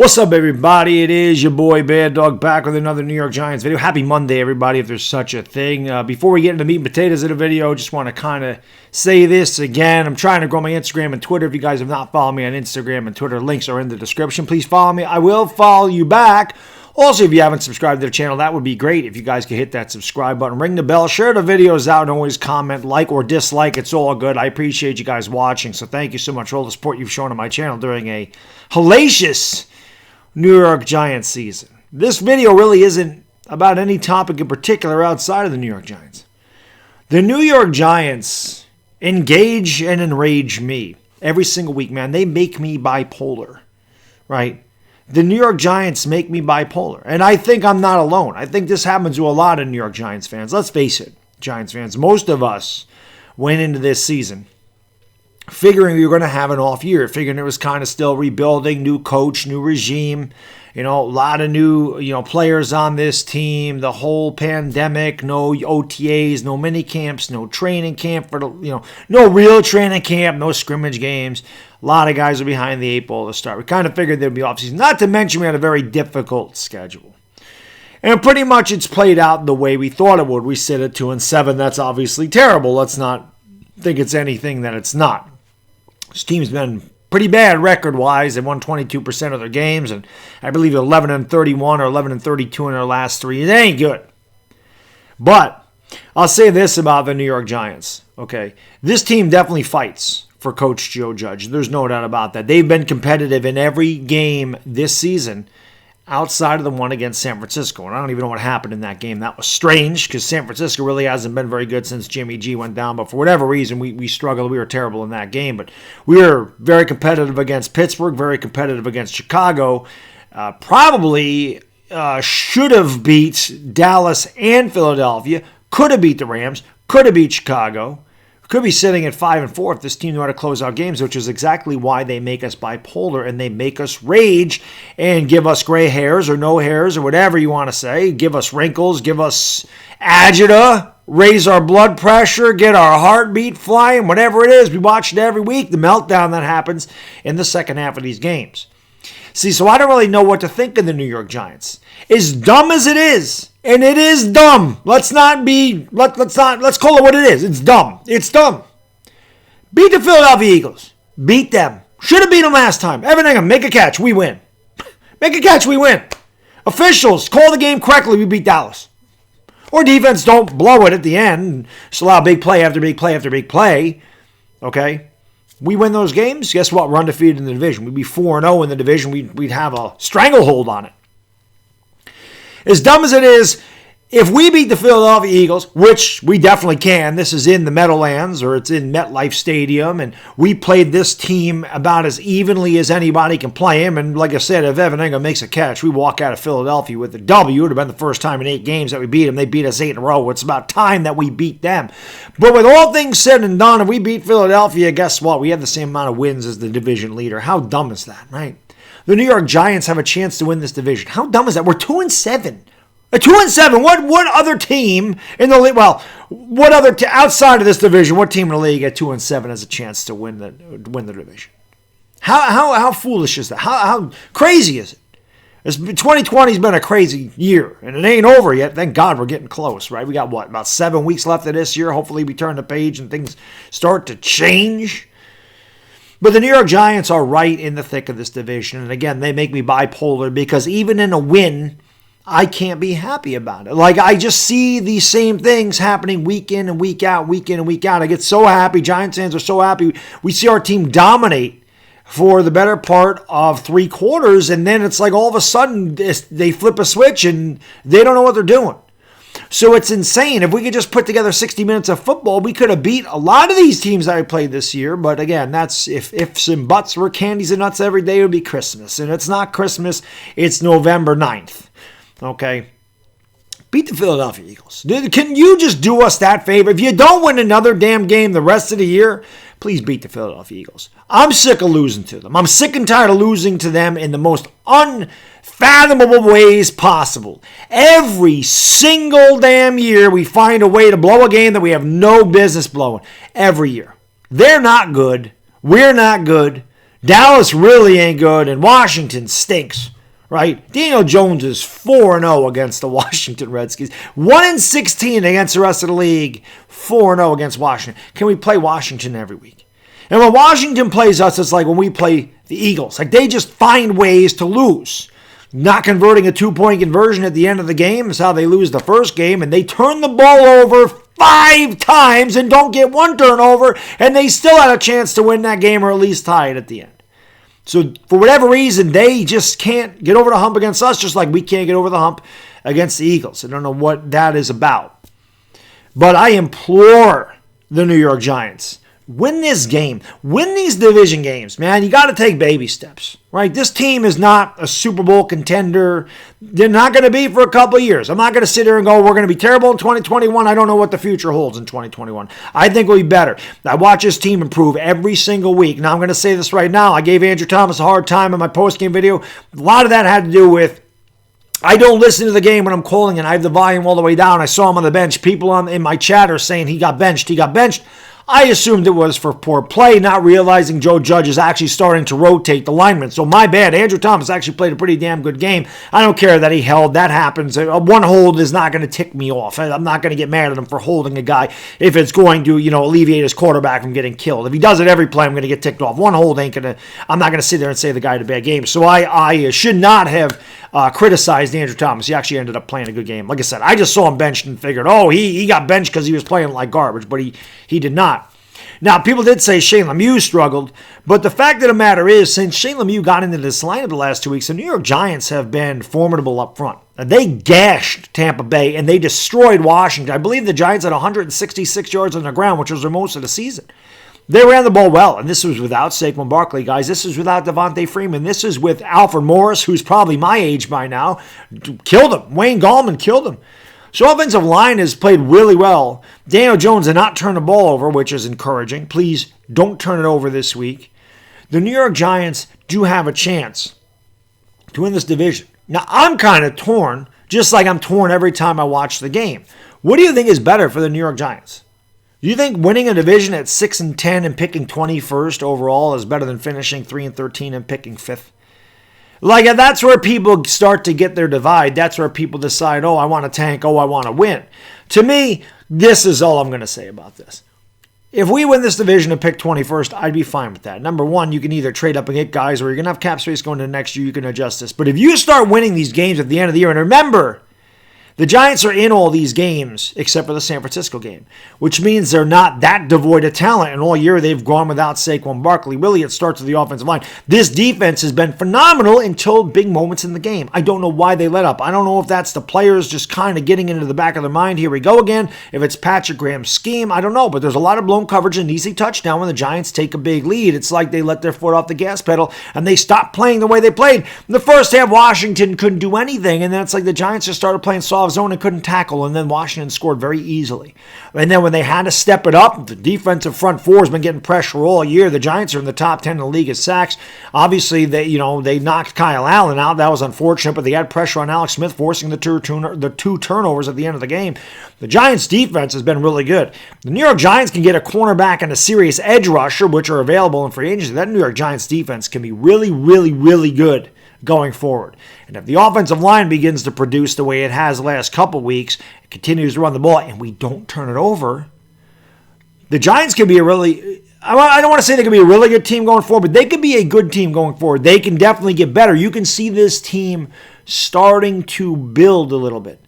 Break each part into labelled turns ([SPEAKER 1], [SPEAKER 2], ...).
[SPEAKER 1] What's up, everybody? It is your boy Baddog back with another New York Giants video. Happy Monday, everybody, if there's such a thing. Before we get into meat and potatoes of the video, just want to kind of say this again. I'm trying to grow my Instagram and Twitter. If you guys have not followed me on Instagram and Twitter, links are in the description. Please follow me. I will follow you back. Also, if you haven't subscribed to the channel, that would be great if you guys could hit that subscribe button, ring the bell, share the videos out, and always comment, like or dislike. It's all good. I appreciate you guys watching, so thank you so much for all the support you've shown on my channel during a hellacious New York Giants season. This video really isn't about any topic in particular outside of the New York Giants. The New York Giants engage and enrage me every single week, man. They make me bipolar, right? The New York Giants make me bipolar, and I think I'm not alone. I think this happens to a lot of New York Giants fans. Let's face it, Giants fans, most of us went into this season figuring we were going to have an off year, figuring it was kind of still rebuilding, new coach, new regime, a lot of new, players on this team, the whole pandemic, no OTAs, no mini camps, no training camp no real training camp, no scrimmage games. A lot of guys are behind the eight ball to start. We kind of figured there'd be offseason. Not to mention we had a very difficult schedule. And pretty much it's played out the way we thought it would. We sit at 2-7. That's obviously terrible. Let's not think it's anything that it's not. This team's been pretty bad record-wise. They won 22% of their games, and I believe 11-31 or 11-32 in their last three. It ain't good. But I'll say this about the New York Giants, okay? This team definitely fights for Coach Joe Judge. There's no doubt about that. They've been competitive in every game this season outside of the one against San Francisco. And I don't even know what happened in that game. That was strange because San Francisco really hasn't been very good since Jimmy G went down. But for whatever reason, we struggled. We were terrible in that game. But we were very competitive against Pittsburgh, very competitive against Chicago. Probably should have beat Dallas and Philadelphia. Could have beat the Rams. Could have beat Chicago. Could be sitting at 5-4 if this team knew how to close out games, which is exactly why they make us bipolar and they make us rage and give us gray hairs or no hairs or whatever you want to say. Give us wrinkles, give us agita, raise our blood pressure, get our heartbeat flying, whatever it is. We watch it every week, the meltdown that happens in the second half of these games. See, so I don't really know what to think of the New York Giants. As dumb as it is, and it is dumb. Let's call it what it is. It's dumb. It's dumb. Beat the Philadelphia Eagles. Beat them. Should have beat them last time. Evan Ingham, make a catch. We win. Make a catch. We win. Officials, call the game correctly. We beat Dallas. Or defense, don't blow it at the end. Just allow big play after big play after big play. Okay? We win those games, guess what? We're undefeated in the division. We'd be 4-0 in the division. We'd have a stranglehold on it. As dumb as it is, if we beat the Philadelphia Eagles, which we definitely can, this is in the Meadowlands or it's in MetLife Stadium, and we played this team about as evenly as anybody can play him. And like I said, if Evan Ingham makes a catch, we walk out of Philadelphia with a W. It would have been the first time in 8 games that we beat them. They beat us 8 in a row. It's about time that we beat them. But with all things said and done, if we beat Philadelphia, guess what? We have the same amount of wins as the division leader. How dumb is that, right? The New York Giants have a chance to win this division. How dumb is that? We're 2-7. A 2-7. What other team in the league? Well, what other outside of this division? What team in the league at 2-7 has a chance to win the division? How foolish is that? How crazy is it? 2020's been a crazy year, and it ain't over yet. Thank God we're getting close, right? We got about 7 weeks left of this year. Hopefully, we turn the page and things start to change. But the New York Giants are right in the thick of this division, and again, they make me bipolar because even in a win, I can't be happy about it. Like, I just see these same things happening week in and week out, week in and week out. I get so happy. Giants fans are so happy. We see our team dominate for the better part of 3 quarters, and then it's like all of a sudden they flip a switch and they don't know what they're doing. So it's insane. If we could just put together 60 minutes of football, we could have beat a lot of these teams that I played this year. But again, that's if ifs and buts were candies and nuts every day, it would be Christmas. And it's not Christmas. It's November 9th. Okay? Beat the Philadelphia Eagles. Can you just do us that favor? If you don't win another damn game the rest of the year, please beat the Philadelphia Eagles. I'm sick of losing to them. I'm sick and tired of losing to them in the most unfathomable ways possible. Every single damn year, we find a way to blow a game that we have no business blowing. Every year. They're not good. We're not good. Dallas really ain't good, and Washington stinks, right? Daniel Jones is 4-0 against the Washington Redskins. 1-16 against the rest of the league. 4-0 against Washington. Can we play Washington every week? And when Washington plays us, it's like when we play the Eagles. Like, they just find ways to lose. Not converting a 2-point conversion at the end of the game is how they lose the first game, and they turn the ball over 5 times and don't get one turnover, and they still had a chance to win that game or at least tie it at the end. So for whatever reason, they just can't get over the hump against us, just like we can't get over the hump against the Eagles. I don't know what that is about. But I implore the New York Giants, win this game. Win these division games, man. You got to take baby steps, right? This team is not a Super Bowl contender. They're not going to be for a couple of years. I'm not going to sit here and go, we're going to be terrible in 2021. I don't know what the future holds in 2021. I think we'll be better. I watch this team improve every single week. Now, I'm going to say this right now. I gave Andrew Thomas a hard time in my postgame video. A lot of that had to do with I don't listen to the game when I'm calling and I have the volume all the way down. I saw him on the bench. People in my chat are saying he got benched. He got benched. I assumed it was for poor play, not realizing Joe Judge is actually starting to rotate the linemen. So my bad. Andrew Thomas actually played a pretty damn good game. I don't care that he held. That happens. One hold is not going to tick me off. I'm not going to get mad at him for holding a guy if it's going to, alleviate his quarterback from getting killed. If he does it every play, I'm going to get ticked off. One hold ain't going to, I'm not going to sit there and say the guy had a bad game. So I should not have criticized Andrew Thomas. He actually ended up playing a good game. Like I said, I just saw him benched and figured, he got benched because he was playing like garbage, but he did not. Now, people did say Shane Lemieux struggled, but the fact of the matter is, since Shane Lemieux got into this lineup the last 2 weeks, the New York Giants have been formidable up front. They gashed Tampa Bay, and they destroyed Washington. I believe the Giants had 166 yards on the ground, which was their most of the season. They ran the ball well, and this was without Saquon Barkley, guys. This is without Devontae Freeman. This is with Alfred Morris, who's probably my age by now. Killed him. Wayne Gallman killed him. So offensive line has played really well. Daniel Jones did not turn the ball over, which is encouraging. Please don't turn it over this week. The New York Giants do have a chance to win this division. Now, I'm kind of torn, just like I'm torn every time I watch the game. What do you think is better for the New York Giants? Do you think winning a division at 6-10 and picking 21st overall is better than finishing 3-13 and picking 5th? Like, that's where people start to get their divide. That's where people decide, I want to tank, I want to win. To me, this is all I'm going to say about this. If we win this division and pick 21st, I'd be fine with that. Number one, you can either trade up and get guys, or you're going to have cap space going into next year, you can adjust this. But if you start winning these games at the end of the year, and remember, the Giants are in all these games except for the San Francisco game, which means they're not that devoid of talent. And all year they've gone without Saquon Barkley. Really, it starts with the offensive line. This defense has been phenomenal until big moments in the game. I don't know why they let up. I don't know if that's the players just kind of getting into the back of their mind. Here we go again. If it's Patrick Graham's scheme, I don't know. But there's a lot of blown coverage and easy touchdown when the Giants take a big lead. It's like they let their foot off the gas pedal and they stopped playing the way they played. In the first half, Washington couldn't do anything. And then it's like the Giants just started playing soft zone and couldn't tackle, and then Washington scored very easily. And then when they had to step it up, the defensive front four has been getting pressure all year. The Giants are in the top 10 in the league in sacks. Obviously, they knocked Kyle Allen out. That was unfortunate, but they had pressure on Alex Smith, forcing the two turnovers at the end of the game. The Giants' defense has been really good. The New York Giants can get a cornerback and a serious edge rusher, which are available in free agency. That New York Giants defense can be really, really, really good going forward. And if the offensive line begins to produce the way it has the last couple weeks, it continues to run the ball, and we don't turn it over, the Giants can be a really, I don't want to say they can be a really good team going forward, but they can be a good team going forward. They can definitely get better. You can see this team starting to build a little bit,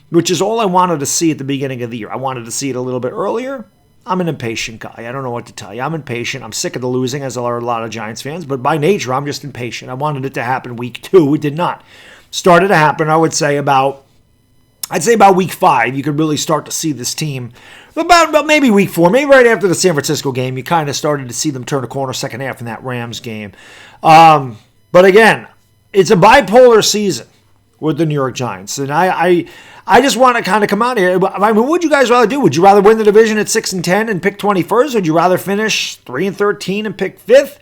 [SPEAKER 1] which is all I wanted to see at the beginning of the year. I wanted to see it a little bit earlier. I'm an impatient guy. I don't know what to tell you. I'm impatient. I'm sick of the losing, as are a lot of Giants fans. But by nature, I'm just impatient. I wanted it to happen week 2. It did not. Started to happen, I would say, about week 5. You could really start to see this team. About maybe week 4, maybe right after the San Francisco game, you kind of started to see them turn a corner second half in that Rams game. But again, it's a bipolar season with the New York Giants. And I just want to kind of come out here. I mean, what would you guys rather do? Would you rather win the division at 6-10 and pick 21st? Would you rather finish 3-13 and pick 5th?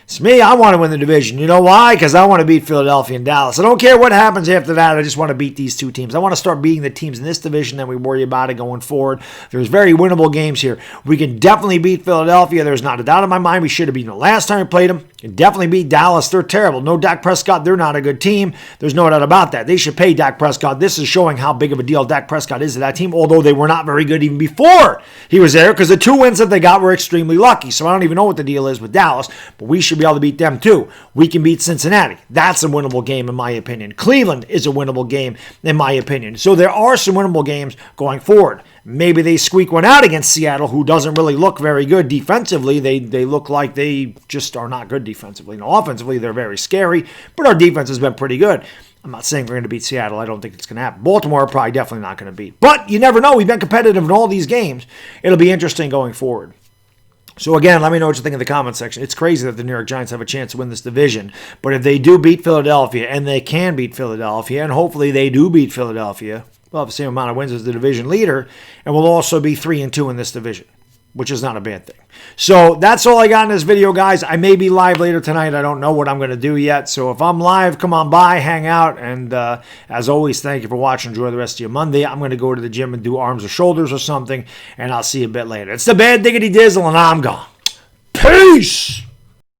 [SPEAKER 1] It's me. I want to win the division. You know why? Because I want to beat Philadelphia and Dallas. I don't care what happens after that. I just want to beat these two teams. I want to start beating the teams in this division, then we worry about it going forward. There's very winnable games here. We can definitely beat Philadelphia. There's not a doubt in my mind. We should have beaten them last time we played them. Definitely beat Dallas. They're terrible. No Dak Prescott. They're not a good team. There's no doubt about that. They should pay Dak Prescott. This is showing how big of a deal Dak Prescott is to that team, although they were not very good even before he was there, because the 2 wins that they got were extremely lucky. So I don't even know what the deal is with Dallas, but we should be able to beat them too. We can beat Cincinnati. That's a winnable game in my opinion. Cleveland is a winnable game in my opinion. So there are some winnable games going forward. Maybe they squeak one out against Seattle, who doesn't really look very good defensively. They look like they just are not good defensively. Now, offensively, they're very scary, but our defense has been pretty good. I'm not saying we're going to beat Seattle. I don't think it's going to happen. Baltimore are probably definitely not going to beat. But you never know. We've been competitive in all these games. It'll be interesting going forward. So again, let me know what you think in the comment section. It's crazy that the New York Giants have a chance to win this division. But if they do beat Philadelphia, and they can beat Philadelphia, and hopefully they do beat Philadelphia, we'll have the same amount of wins as the division leader, and we'll also be 3-2 in this division, which is not a bad thing. So that's all I got in this video, guys. I may be live later tonight. I don't know what I'm going to do yet. So if I'm live, come on by, hang out. And as always, thank you for watching. Enjoy the rest of your Monday. I'm going to go to the gym and do arms or shoulders or something, and I'll see you a bit later. It's the Bad Diggity Dizzle, and I'm gone. Peace!